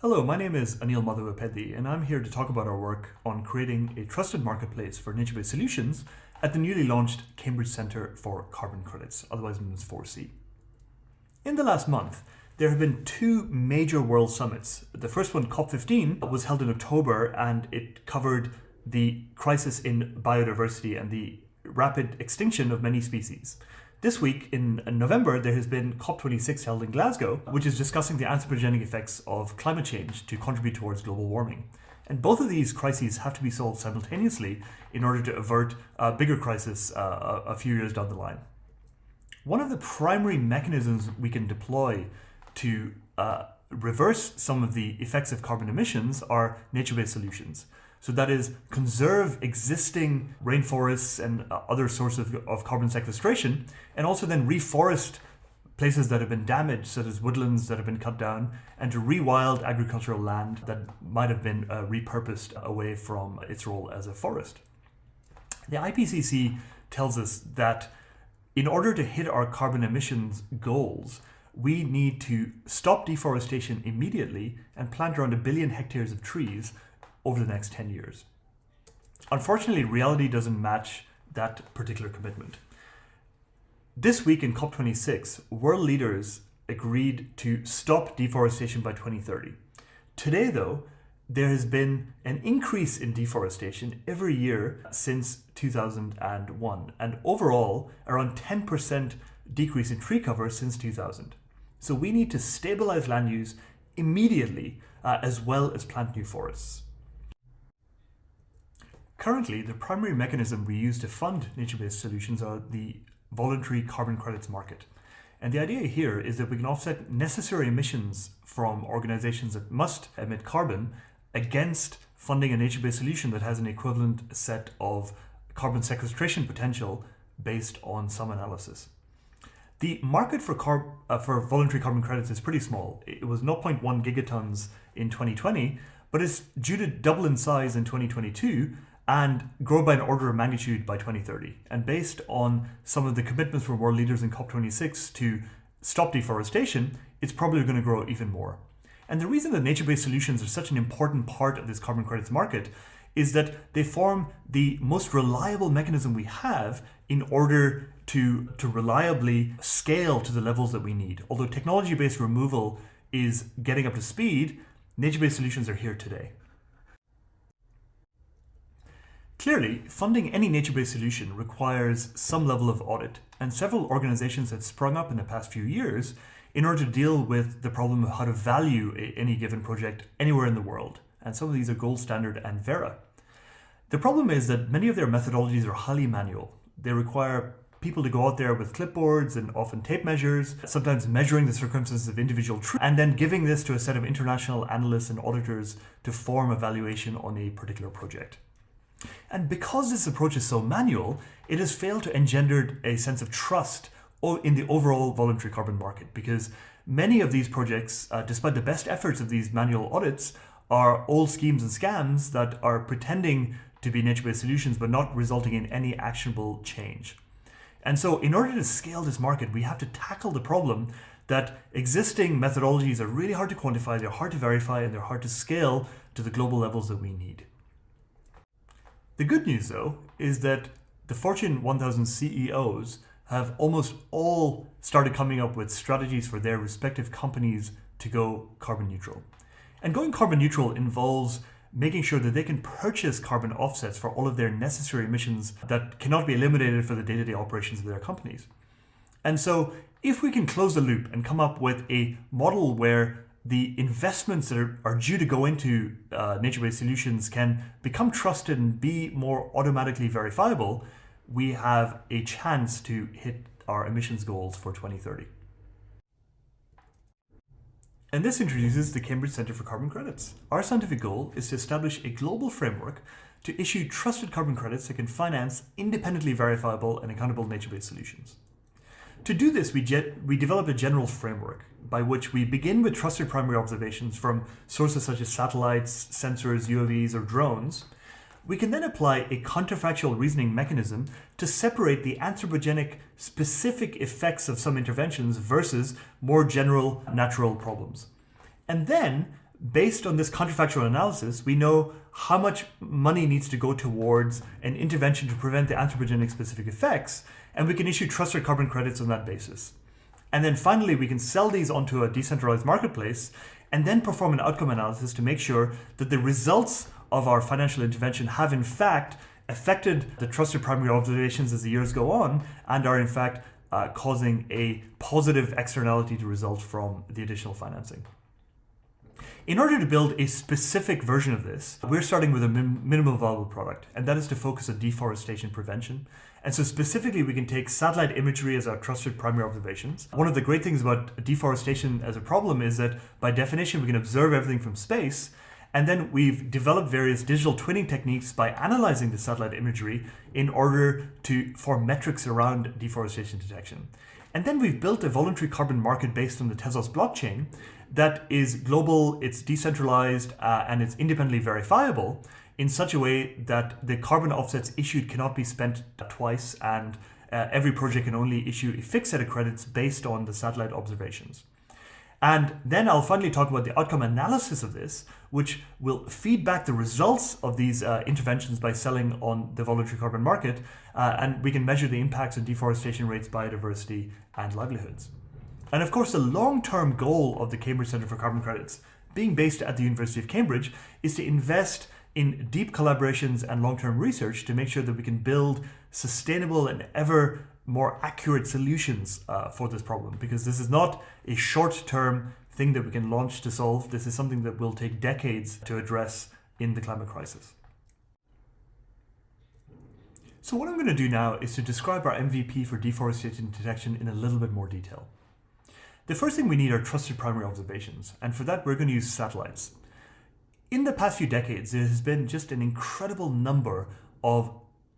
Hello, my name is Anil Madhavapeddi, and I'm here to talk about our work on creating a trusted marketplace for nature-based solutions at the newly launched Cambridge Centre for Carbon Credits, otherwise known as 4C. In the last month, there have been two major world summits. The first one, COP15, was held in October, and it covered the crisis in biodiversity and the rapid extinction of many species. This week, in November, there has been COP26 held in Glasgow, which is discussing the anthropogenic effects of climate change to contribute towards global warming. And both of these crises have to be solved simultaneously in order to avert a bigger crisis a few years down the line. One of the primary mechanisms we can deploy to reverse some of the effects of carbon emissions are nature-based solutions. So that is, conserve existing rainforests and other sources of carbon sequestration, and also then reforest places that have been damaged, such as woodlands that have been cut down, and to rewild agricultural land that might have been repurposed away from its role as a forest. The IPCC tells us that in order to hit our carbon emissions goals, we need to stop deforestation immediately and plant around 1 billion hectares of trees over the next 10 years. Unfortunately, reality doesn't match that particular commitment. This week in COP26, world leaders agreed to stop deforestation by 2030. Today, though, there has been an increase in deforestation every year since 2001, and overall, around 10% decrease in tree cover since 2000. So we need to stabilize land use immediately, as well as plant new forests. Currently, the primary mechanism we use to fund nature-based solutions are the voluntary carbon credits market. And the idea here is that we can offset necessary emissions from organizations that must emit carbon against funding a nature-based solution that has an equivalent set of carbon sequestration potential based on some analysis. The market for voluntary carbon credits is pretty small. It was 0.1 gigatons in 2020, but it's due to double in size in 2022 and grow by an order of magnitude by 2030. And based on some of the commitments from world leaders in COP26 to stop deforestation, it's probably going to grow even more. And the reason that nature-based solutions are such an important part of this carbon credits market is that they form the most reliable mechanism we have in order to reliably scale to the levels that we need. Although technology-based removal is getting up to speed, nature-based solutions are here today. Clearly, funding any nature-based solution requires some level of audit, and several organizations have sprung up in the past few years in order to deal with the problem of how to value any given project anywhere in the world. And some of these are Gold Standard and Verra. The problem is that many of their methodologies are highly manual. They require people to go out there with clipboards and often tape measures, sometimes measuring the circumstances of individual trees, and then giving this to a set of international analysts and auditors to form a valuation on a particular project. And because this approach is so manual, it has failed to engender a sense of trust in the overall voluntary carbon market, because many of these projects, despite the best efforts of these manual audits, are old schemes and scams that are pretending to be nature-based solutions but not resulting in any actionable change. And so in order to scale this market, we have to tackle the problem that existing methodologies are really hard to quantify, they're hard to verify, and they're hard to scale to the global levels that we need. The good news, though, is that the Fortune 1000 CEOs have almost all started coming up with strategies for their respective companies to go carbon neutral. And going carbon neutral involves making sure that they can purchase carbon offsets for all of their necessary emissions that cannot be eliminated for the day-to-day operations of their companies. And so if we can close the loop and come up with a model where the investments that are due to go into nature-based solutions can become trusted and be more automatically verifiable, we have a chance to hit our emissions goals for 2030. And this introduces the Cambridge Centre for Carbon Credits. Our scientific goal is to establish a global framework to issue trusted carbon credits that can finance independently verifiable and accountable nature-based solutions. To do this, we develop a general framework by which we begin with trusted primary observations from sources such as satellites, sensors, UAVs, or drones. We can then apply a counterfactual reasoning mechanism to separate the anthropogenic specific effects of some interventions versus more general natural problems. And then based on this counterfactual analysis, we know how much money needs to go towards an intervention to prevent the anthropogenic specific effects, and we can issue trusted carbon credits on that basis. And then finally, we can sell these onto a decentralized marketplace and then perform an outcome analysis to make sure that the results of our financial intervention have in fact affected the trusted primary observations as the years go on and are in fact causing a positive externality to result from the additional financing. In order to build a specific version of this, we're starting with a minimal viable product, and that is to focus on deforestation prevention. And so specifically, we can take satellite imagery as our trusted primary observations. One of the great things about deforestation as a problem is that by definition, we can observe everything from space. And then we've developed various digital twinning techniques by analyzing the satellite imagery in order to form metrics around deforestation detection. And then we've built a voluntary carbon market based on the Tezos blockchain that is global, it's decentralized, and it's independently verifiable in such a way that the carbon offsets issued cannot be spent twice, and every project can only issue a fixed set of credits based on the satellite observations. And then I'll finally talk about the outcome analysis of this, which will feed back the results of these interventions by selling on the voluntary carbon market, and we can measure the impacts on deforestation rates, biodiversity, and livelihoods. And of course, the long-term goal of the Cambridge Centre for Carbon Credits, being based at the University of Cambridge, is to invest in deep collaborations and long-term research to make sure that we can build sustainable and ever more accurate solutions for this problem, because this is not a short-term thing that we can launch to solve. This is something that will take decades to address in the climate crisis. So what I'm going to do now is to describe our MVP for deforestation detection in a little bit more detail. The first thing we need are trusted primary observations, and for that we're going to use satellites. In the past few decades, there has been just an incredible number of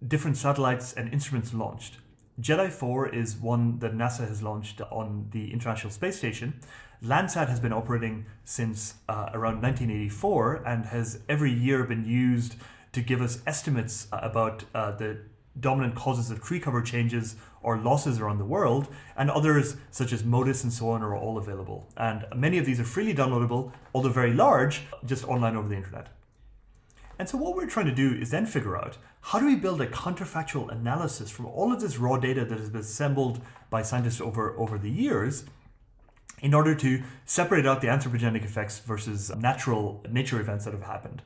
different satellites and instruments launched. JEDI 4 is one that NASA has launched on the International Space Station. Landsat has been operating since around 1984 and has every year been used to give us estimates about the dominant causes of tree cover changes or losses around the world, and others such as MODIS and so on are all available. And many of these are freely downloadable, although very large, just online over the internet. And so what we're trying to do is then figure out how do we build a counterfactual analysis from all of this raw data that has been assembled by scientists over the years in order to separate out the anthropogenic effects versus nature events that have happened.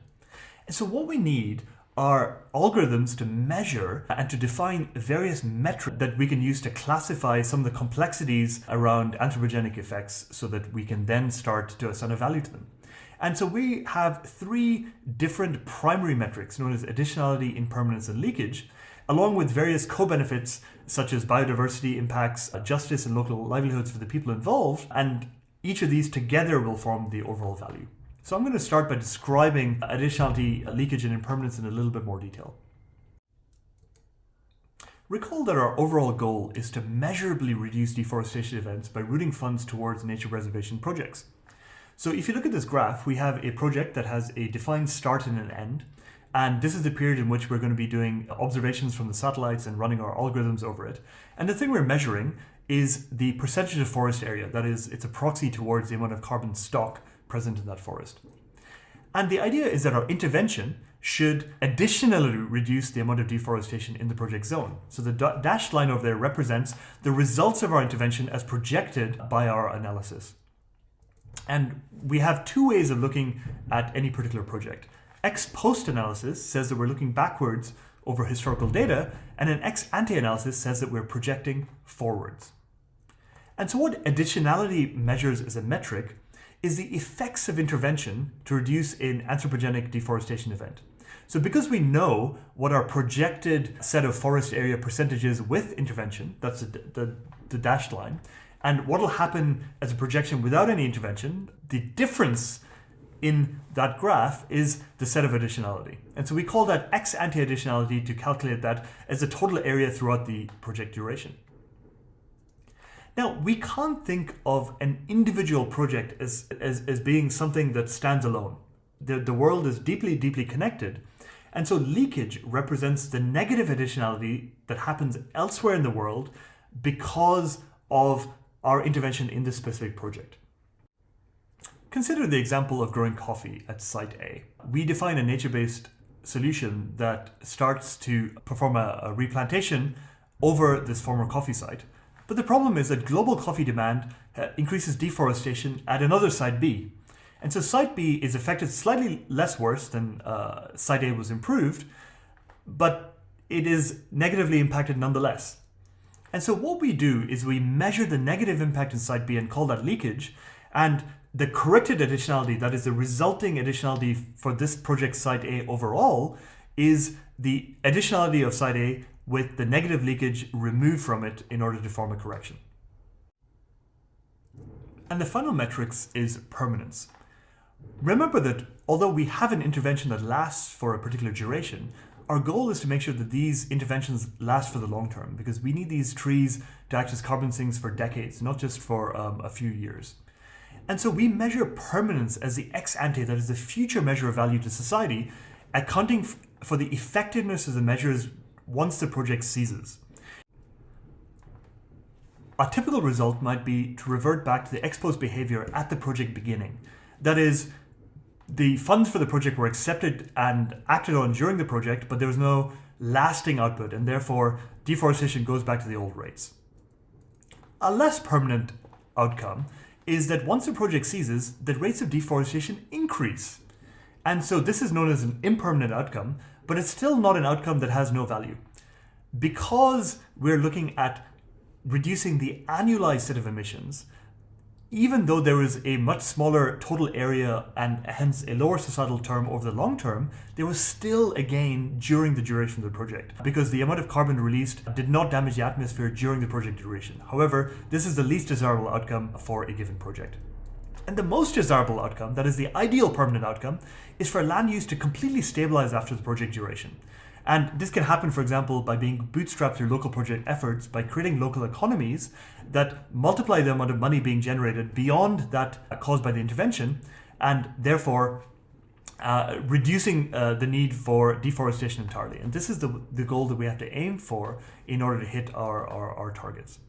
And so what we need are algorithms to measure and to define various metrics that we can use to classify some of the complexities around anthropogenic effects so that we can then start to assign a value to them. And so we have three different primary metrics known as additionality, impermanence, and leakage, along with various co-benefits such as biodiversity impacts, justice, and local livelihoods for the people involved. And each of these together will form the overall value. So I'm going to start by describing additionality, leakage, and impermanence in a little bit more detail. Recall that our overall goal is to measurably reduce deforestation events by routing funds towards nature preservation projects. So if you look at this graph, we have a project that has a defined start and an end. And this is the period in which we're going to be doing observations from the satellites and running our algorithms over it. And the thing we're measuring is the percentage of forest area. That is, it's a proxy towards the amount of carbon stock present in that forest. And the idea is that our intervention should additionally reduce the amount of deforestation in the project zone. So the dashed line over there represents the results of our intervention as projected by our analysis. And we have two ways of looking at any particular project. Ex post analysis says that we're looking backwards over historical data, and an ex ante analysis says that we're projecting forwards. And so what additionality measures as a metric is the effects of intervention to reduce an anthropogenic deforestation event. So because we know what our projected set of forest area percentage is with intervention, that's the dashed line, and what will happen as a projection without any intervention, the difference in that graph is the set of additionality. And so we call that ex ante additionality to calculate that as the total area throughout the project duration. Now, we can't think of an individual project as being something that stands alone. The world is deeply, deeply connected. And so leakage represents the negative additionality that happens elsewhere in the world because of our intervention in this specific project. Consider the example of growing coffee at site A. We define a nature-based solution that starts to perform a replantation over this former coffee site. But the problem is that global coffee demand increases deforestation at another site B. And so site B is affected slightly less worse than site A was improved, but it is negatively impacted nonetheless. And so what we do is we measure the negative impact in site B and call that leakage, and the corrected additionality, that is the resulting additionality for this project site A overall, is the additionality of site A with the negative leakage removed from it in order to form a correction. And the final metrics is permanence. Remember that although we have an intervention that lasts for a particular duration, our goal is to make sure that these interventions last for the long term, because we need these trees to act as carbon sinks for decades, not just for a few years. And so we measure permanence as the ex ante, that is the future measure of value to society, accounting for the effectiveness of the measures once the project ceases. A typical result might be to revert back to the ex post behavior at the project beginning. That is, the funds for the project were accepted and acted on during the project, but there was no lasting output, and therefore deforestation goes back to the old rates. A less permanent outcome is that once the project ceases, the rates of deforestation increase. And so this is known as an impermanent outcome, but it's still not an outcome that has no value. Because we're looking at reducing the annualized set of emissions, even though there is a much smaller total area and hence a lower societal term over the long term, there was still a gain during the duration of the project because the amount of carbon released did not damage the atmosphere during the project duration. However, this is the least desirable outcome for a given project. And the most desirable outcome, that is the ideal permanent outcome, is for land use to completely stabilize after the project duration. And this can happen, for example, by being bootstrapped through local project efforts, by creating local economies that multiply the amount of money being generated beyond that caused by the intervention, and therefore reducing the need for deforestation entirely. And this is the goal that we have to aim for in order to hit our targets.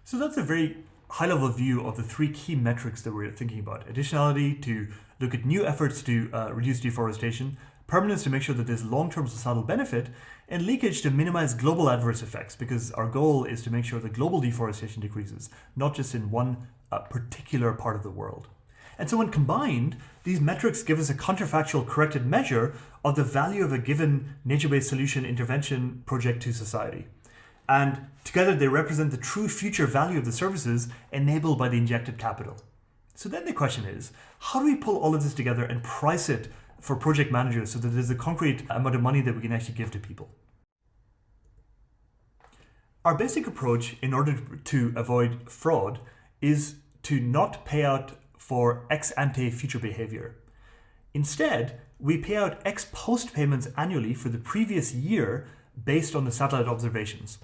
So that's a very high-level view of the three key metrics that we're thinking about. Additionality to look at new efforts to reduce deforestation, permanence to make sure that there's long-term societal benefit, and leakage to minimize global adverse effects, because our goal is to make sure that global deforestation decreases, not just in one particular part of the world. And so when combined, these metrics give us a counterfactual corrected measure of the value of a given nature-based solution intervention project to society. And together they represent the true future value of the services enabled by the injected capital. So then the question is, how do we pull all of this together and price it for project managers so that there's a concrete amount of money that we can actually give to people? Our basic approach in order to avoid fraud is to not pay out for ex ante future behavior. Instead, we pay out ex post payments annually for the previous year based on the satellite observations.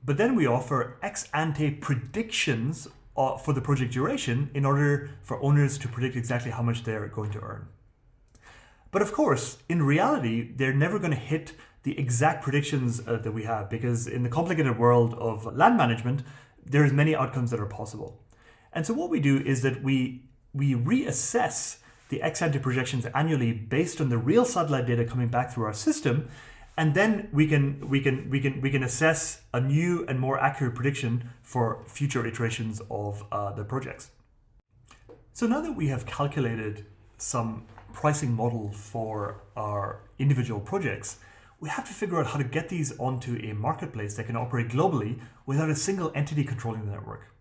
But then we offer ex ante predictions for the project duration in order for owners to predict exactly how much they're going to earn. But of course, in reality, they're never going to hit the exact predictions that we have, because in the complicated world of land management, there's many outcomes that are possible. And so what we do is that we reassess the ex ante projections annually based on the real satellite data coming back through our system, and then we can assess a new and more accurate prediction for future iterations of the projects. So now that we have calculated some pricing model for our individual projects, we have to figure out how to get these onto a marketplace that can operate globally without a single entity controlling the network.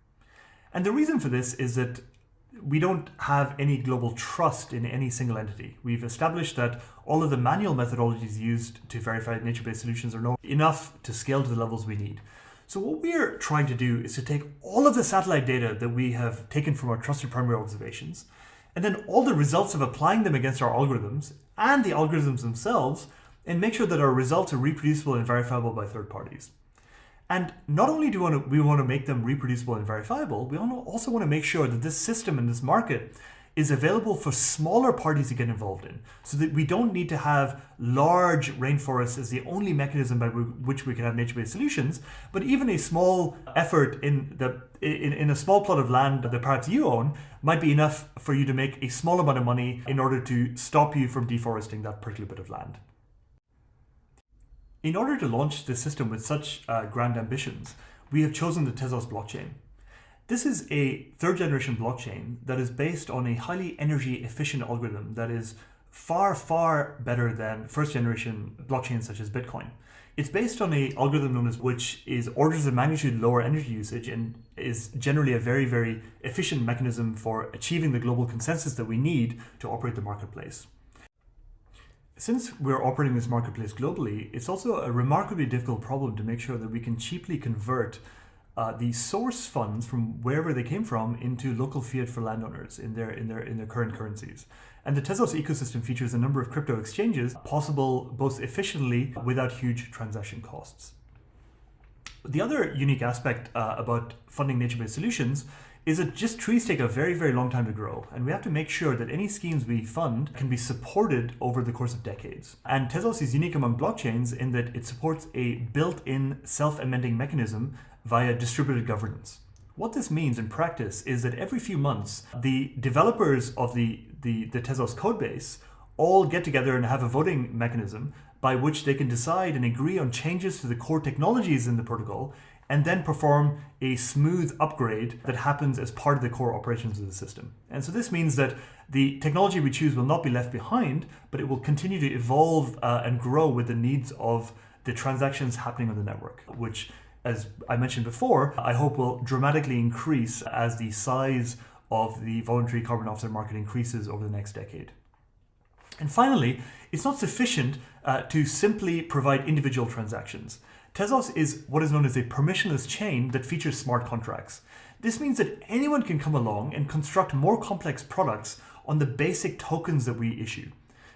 And the reason for this is that we don't have any global trust in any single entity. We've established that all of the manual methodologies used to verify nature-based solutions are not enough to scale to the levels we need. So what we're trying to do is to take all of the satellite data that we have taken from our trusted primary observations, and then all the results of applying them against our algorithms and the algorithms themselves, and make sure that our results are reproducible and verifiable by third parties. And not only do we want to make them reproducible and verifiable, we also want to make sure that this system and this market is available for smaller parties to get involved in, so that we don't need to have large rainforests as the only mechanism by which we can have nature-based solutions, but even a small effort in a small plot of land that perhaps you own might be enough for you to make a small amount of money in order to stop you from deforesting that particular bit of land. In order to launch this system with such grand ambitions, we have chosen the Tezos blockchain. This is a third-generation blockchain that is based on a highly energy-efficient algorithm that is far, far better than first-generation blockchains such as Bitcoin. It's based on an algorithm known as which is orders of magnitude lower energy usage and is generally a very, very efficient mechanism for achieving the global consensus that we need to operate the marketplace. Since we're operating this marketplace globally, it's also a remarkably difficult problem to make sure that we can cheaply convert the source funds from wherever they came from into local fiat for landowners in their current currencies. And the Tezos ecosystem features a number of crypto exchanges possible both efficiently without huge transaction costs. The other unique aspect about funding nature-based solutions is that just trees take a very, very long time to grow, and we have to make sure that any schemes we fund can be supported over the course of decades. And Tezos is unique among blockchains in that it supports a built-in self-amending mechanism via distributed governance. What this means in practice is that every few months, the developers of the Tezos codebase all get together and have a voting mechanism by which they can decide and agree on changes to the core technologies in the protocol and then perform a smooth upgrade that happens as part of the core operations of the system. And so this means that the technology we choose will not be left behind, but it will continue to evolve and grow with the needs of the transactions happening on the network, which, as I mentioned before, I hope will dramatically increase as the size of the voluntary carbon offset market increases over the next decade. And finally, it's not sufficient to simply provide individual transactions. Tezos is what is known as a permissionless chain that features smart contracts. This means that anyone can come along and construct more complex products on the basic tokens that we issue.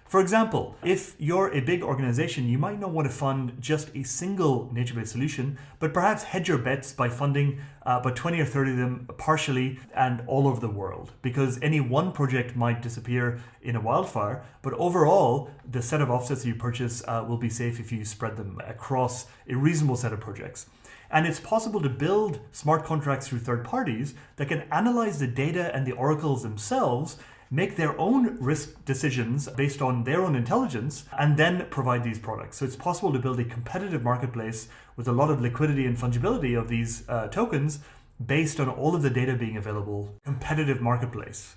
For example, if you're a big organization, you might not want to fund just a single nature-based solution, but perhaps hedge your bets by funding about 20 or 30 of them partially and all over the world, because any one project might disappear in a wildfire, but overall, the set of offsets that you purchase will be safe if you spread them across a reasonable set of projects. And it's possible to build smart contracts through third parties that can analyze the data and the oracles themselves, make their own risk decisions based on their own intelligence, and then provide these products. So it's possible to build a competitive marketplace with a lot of liquidity and fungibility of these tokens based on all of the data being available. Competitive marketplace.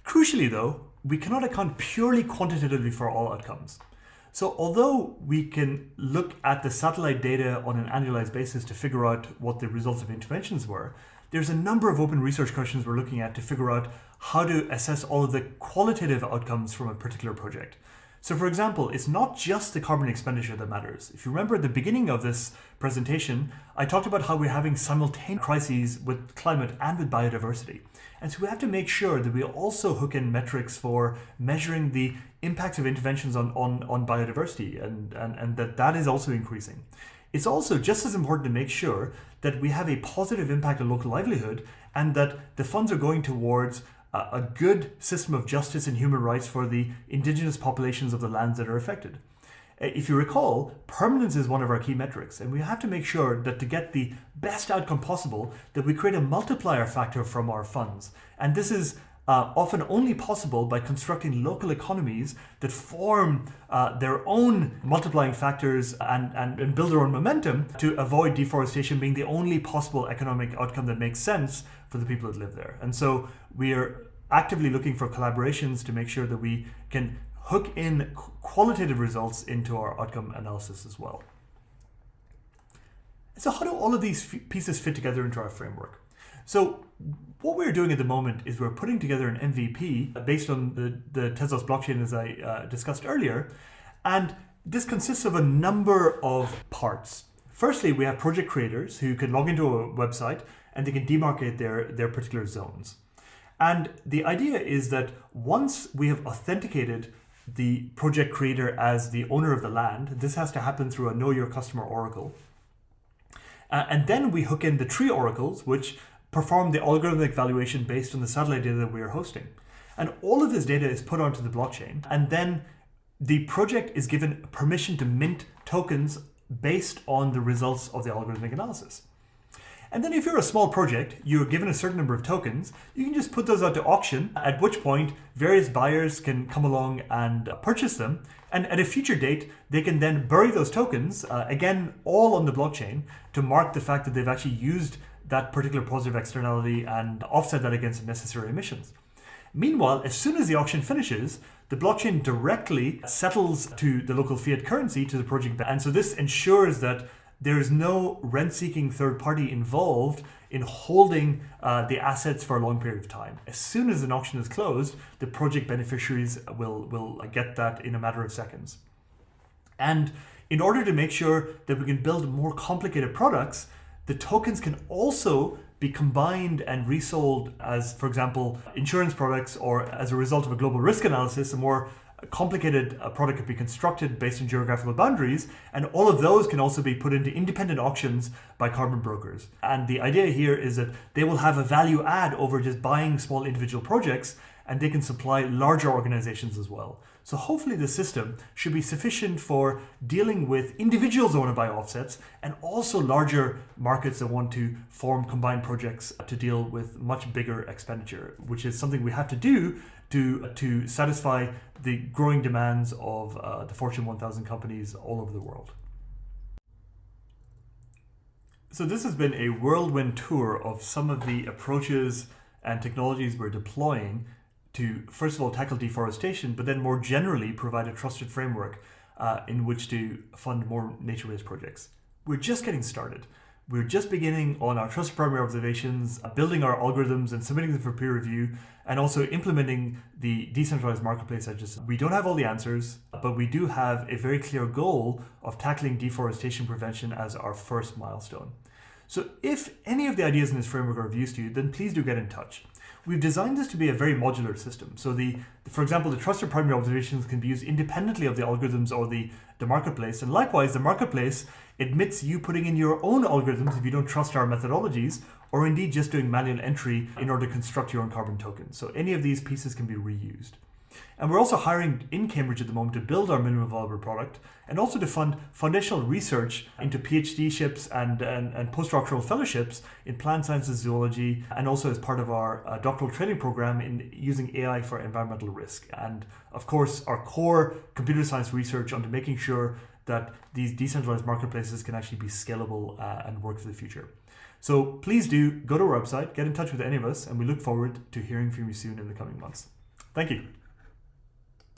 Crucially though, we cannot account purely quantitatively for all outcomes. So although we can look at the satellite data on an annualized basis to figure out what the results of interventions were, there's a number of open research questions we're looking at to figure out how to assess all of the qualitative outcomes from a particular project. So for example, it's not just the carbon expenditure that matters. If you remember at the beginning of this presentation, I talked about how we're having simultaneous crises with climate and with biodiversity. And so we have to make sure that we also hook in metrics for measuring the impacts of interventions on biodiversity and that is also increasing. It's also just as important to make sure that we have a positive impact on local livelihood and that the funds are going towards a good system of justice and human rights for the indigenous populations of the lands that are affected. If you recall, permanence is one of our key metrics, and we have to make sure that to get the best outcome possible, that we create a multiplier factor from our funds. And this is often only possible by constructing local economies that form their own multiplying factors and build their own momentum to avoid deforestation being the only possible economic outcome that makes sense for the people that live there. And so we are actively looking for collaborations to make sure that we can hook in qualitative results into our outcome analysis as well. So how do all of these pieces fit together into our framework? So what we're doing at the moment is we're putting together an MVP based on the Tezos blockchain, as I discussed earlier, and this consists of a number of parts. Firstly, we have project creators who can log into a website and they can demarcate their particular zones. And the idea is that once we have authenticated the project creator as the owner of the land, this has to happen through a Know Your Customer oracle. And then we hook in the tree oracles, which perform the algorithmic valuation based on the satellite data that we are hosting. And all of this data is put onto the blockchain, and then the project is given permission to mint tokens based on the results of the algorithmic analysis. And then if you're a small project, you're given a certain number of tokens, you can just put those out to auction, at which point various buyers can come along and purchase them. And at a future date, they can then bury those tokens, again, all on the blockchain, to mark the fact that they've actually used that particular positive externality and offset that against necessary emissions. Meanwhile, as soon as the auction finishes, the blockchain directly settles to the local fiat currency to the project. And so this ensures that there is no rent-seeking third party involved in holding the assets for a long period of time. As soon as an auction is closed, the project beneficiaries will get that in a matter of seconds. And in order to make sure that we can build more complicated products, the tokens can also be combined and resold as, for example, insurance products, or as a result of a global risk analysis, a more complicated product could be constructed based on geographical boundaries, and all of those can also be put into independent auctions by carbon brokers. And the idea here is that they will have a value add over just buying small individual projects, and they can supply larger organizations as well. So hopefully the system should be sufficient for dealing with individuals that want to buy offsets, and also larger markets that want to form combined projects to deal with much bigger expenditure, which is something we have to do to satisfy the growing demands of the Fortune 1000 companies all over the world. So this has been a whirlwind tour of some of the approaches and technologies we're deploying to, first of all, tackle deforestation, but then more generally provide a trusted framework in which to fund more nature-based projects. We're just getting started. We're just beginning on our trusted primary observations, building our algorithms and submitting them for peer review, and also implementing the decentralized marketplace. We don't have all the answers, but we do have a very clear goal of tackling deforestation prevention as our first milestone. So if any of the ideas in this framework are of use to you, then please do get in touch. We've designed this to be a very modular system. So for example, the trusted primary observations can be used independently of the algorithms or the marketplace. And likewise, the marketplace admits you putting in your own algorithms if you don't trust our methodologies, or indeed just doing manual entry in order to construct your own carbon tokens. So any of these pieces can be reused. And we're also hiring in Cambridge at the moment to build our minimum viable product, and also to fund foundational research into PhD-ships and postdoctoral fellowships in plant sciences, zoology, and also as part of our doctoral training program in using AI for environmental risk. And of course, our core computer science research onto making sure that these decentralized marketplaces can actually be scalable and work for the future. So please do go to our website, get in touch with any of us, and we look forward to hearing from you soon in the coming months. Thank you.